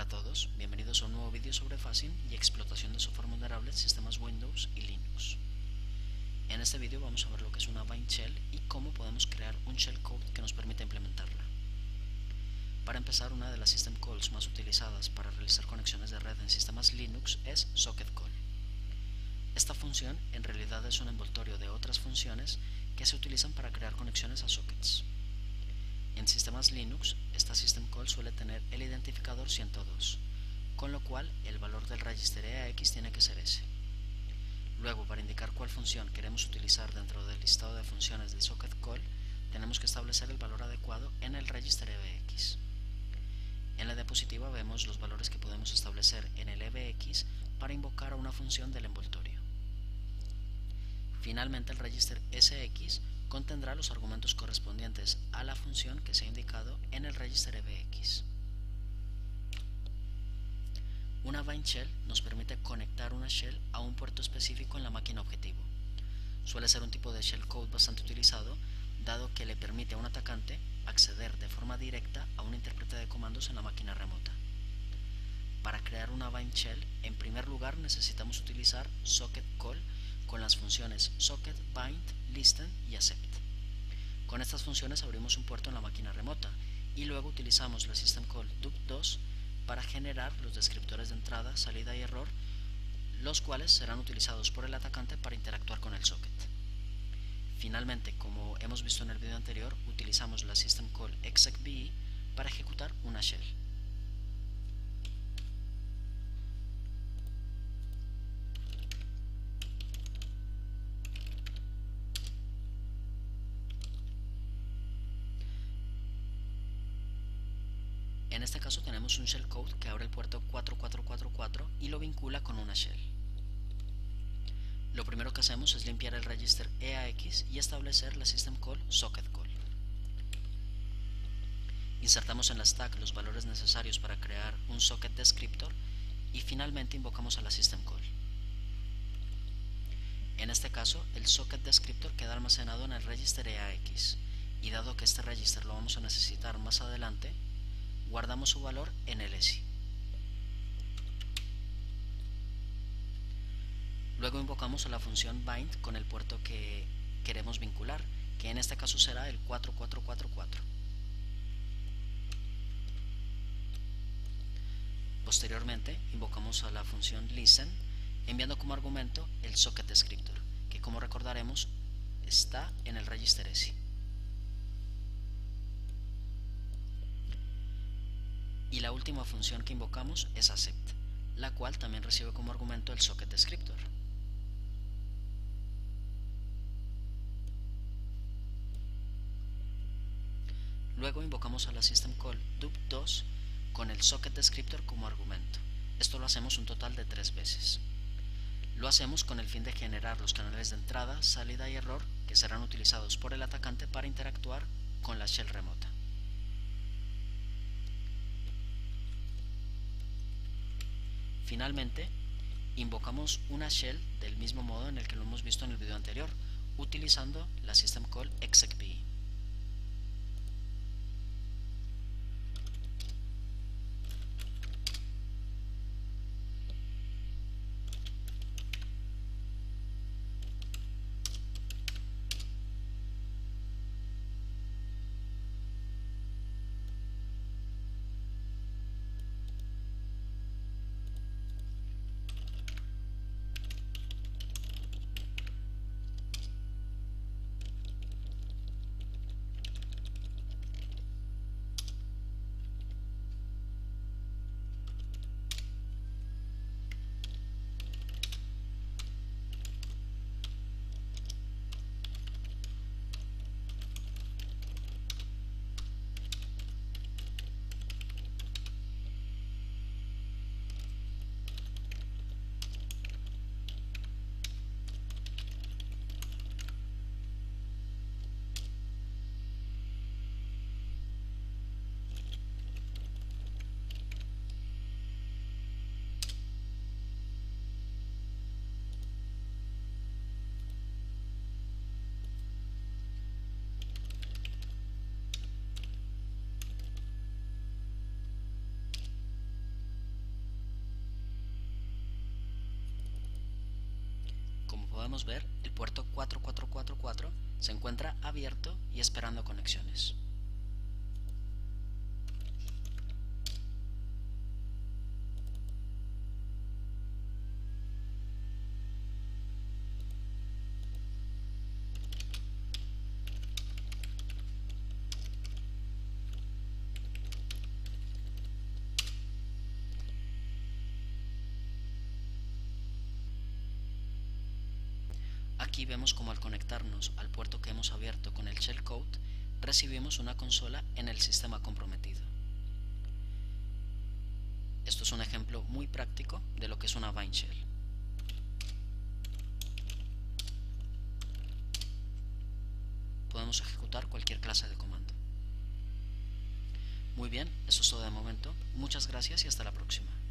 Hola a todos, bienvenidos a un nuevo vídeo sobre phasing y explotación de software vulnerable en sistemas Windows y Linux. En este vídeo vamos a ver lo que es una bind shell y cómo podemos crear un shellcode que nos permita implementarla. Para empezar, una de las system calls más utilizadas para realizar conexiones de red en sistemas Linux es socket call. Esta función en realidad es un envoltorio de otras funciones que se utilizan para crear conexiones a sockets. En sistemas Linux, esta system call suele tener el identificador 102, con lo cual el valor del register EAX tiene que ser ese. Luego, para indicar cuál función queremos utilizar dentro del listado de funciones del socket call, tenemos que establecer el valor adecuado en el register EBX. En la diapositiva vemos los valores que podemos establecer en el EBX para invocar a una función del envoltorio. Finalmente, el register SX contendrá los argumentos correspondientes a la función que se ha indicado en el register EBX. Una bind shell nos permite conectar una shell a un puerto específico en la máquina objetivo. Suele ser un tipo de shellcode bastante utilizado, dado que le permite a un atacante acceder de forma directa a un intérprete de comandos en la máquina remota. Para crear una bind shell, en primer lugar necesitamos utilizar socket call con las funciones socket, bind, listen y accept. Con estas funciones abrimos un puerto en la máquina remota y luego utilizamos la system call dup2 para generar los descriptores de entrada, salida y error, los cuales serán utilizados por el atacante para interactuar con el socket. Finalmente, como hemos visto en el video anterior, utilizamos la system call execve para ejecutar una shell. En este caso tenemos un shellcode que abre el puerto 4444 y lo vincula con una shell. Lo primero que hacemos es limpiar el register EAX y establecer la system call socket call. Insertamos en la stack los valores necesarios para crear un socket descriptor y finalmente invocamos a la system call. En este caso, el socket descriptor queda almacenado en el register EAX y dado que este register lo vamos a necesitar más adelante, guardamos su valor en el ESI. Luego invocamos a la función bind con el puerto que queremos vincular, que en este caso será el 4444. Posteriormente invocamos a la función listen, enviando como argumento el socket descriptor, que como recordaremos está en el register ESI. Y la última función que invocamos es accept, la cual también recibe como argumento el socket descriptor. Luego invocamos a la system call dup2 con el socket descriptor como argumento. Esto lo hacemos un total de 3 veces. Lo hacemos con el fin de generar los canales de entrada, salida y error que serán utilizados por el atacante para interactuar con la shell remota. Finalmente, invocamos una shell del mismo modo en el que lo hemos visto en el video anterior, utilizando la system call execve. podemos ver, el puerto 4444 se encuentra abierto y esperando conexiones. Aquí vemos como al conectarnos al puerto que hemos abierto con el shellcode, recibimos una consola en el sistema comprometido. Esto es un ejemplo muy práctico de lo que es una Vine Shell. Podemos ejecutar cualquier clase de comando. Muy bien, eso es todo de momento. Muchas gracias y hasta la próxima.